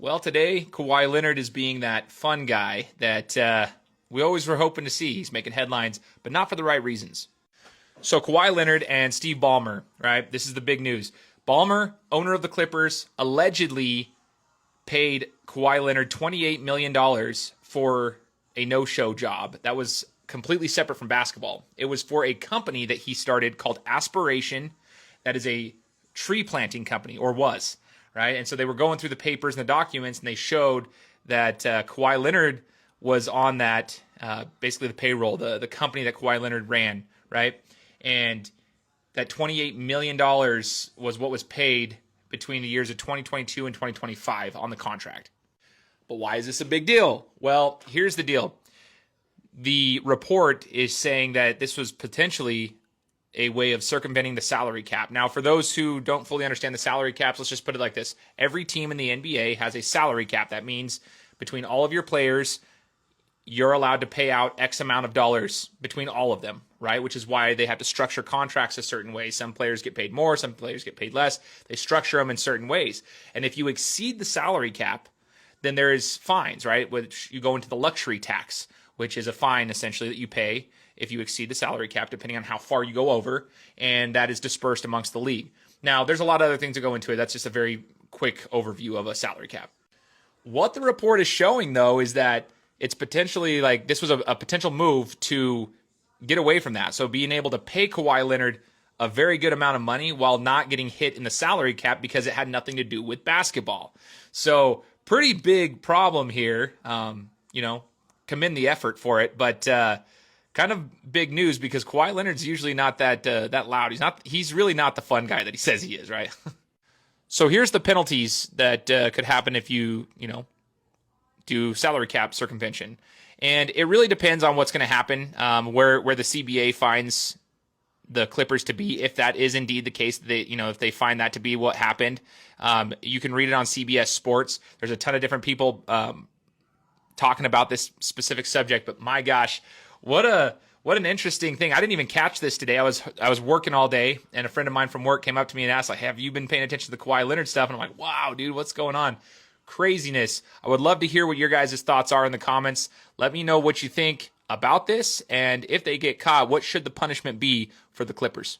Well, today, Kawhi Leonard is being that fun guy that we always were hoping to see. He's making headlines, but not for the right reasons. So Kawhi Leonard and Steve Ballmer, right? This is the big news. Ballmer, owner of the Clippers, allegedly paid Kawhi Leonard $28 million for a no-show job. That was completely separate from basketball. It was for a company that he started called Aspiration. That is a tree planting company, or was, right? And so they were going through the papers and the documents, and they showed that Kawhi Leonard was on that, basically the payroll, the company that Kawhi Leonard ran, right? And that $28 million was what was paid between the years of 2022 and 2025 on the contract. But why is this a big deal? Well, here's the deal. The report is saying that this was potentially a way of circumventing the salary cap. Now, for those who don't fully understand the salary caps, let's just put it like this. Every team in the NBA has a salary cap. That means between all of your players, you're allowed to pay out X amount of dollars between all of them, right? Which is why they have to structure contracts a certain way. Some players get paid more, some players get paid less. They structure them in certain ways. And if you exceed the salary cap, then there is fines, right? Which you go into the luxury tax, which is a fine essentially that you pay if you exceed the salary cap, depending on how far you go over, and that is dispersed amongst the league. Now, there's a lot of other things that go into it. That's just a very quick overview of a salary cap. What the report is showing, though, is that it's potentially like this was a potential move to get away from that. So being able to pay Kawhi Leonard a very good amount of money while not getting hit in the salary cap because it had nothing to do with basketball. So pretty big problem here. Commend the effort for it, but kind of big news because Kawhi Leonard's usually not that loud. He's really not the fun guy that he says he is, right? So here's the penalties that could happen if you do salary cap circumvention. And it really depends on what's going to happen, where the CBA finds the Clippers to be, if that is indeed the case, if they find that to be what happened. You can read it on CBS Sports. There's a ton of different people talking about this specific subject, but my gosh, what an interesting thing. I didn't even catch this today. I was working all day, and a friend of mine from work came up to me and asked, like, have you been paying attention to the Kawhi Leonard stuff? And I'm like, wow, dude, what's going on? Craziness. I would love to hear what your guys' thoughts are in the comments. Let me know what you think about this, and if they get caught, what should the punishment be for the Clippers?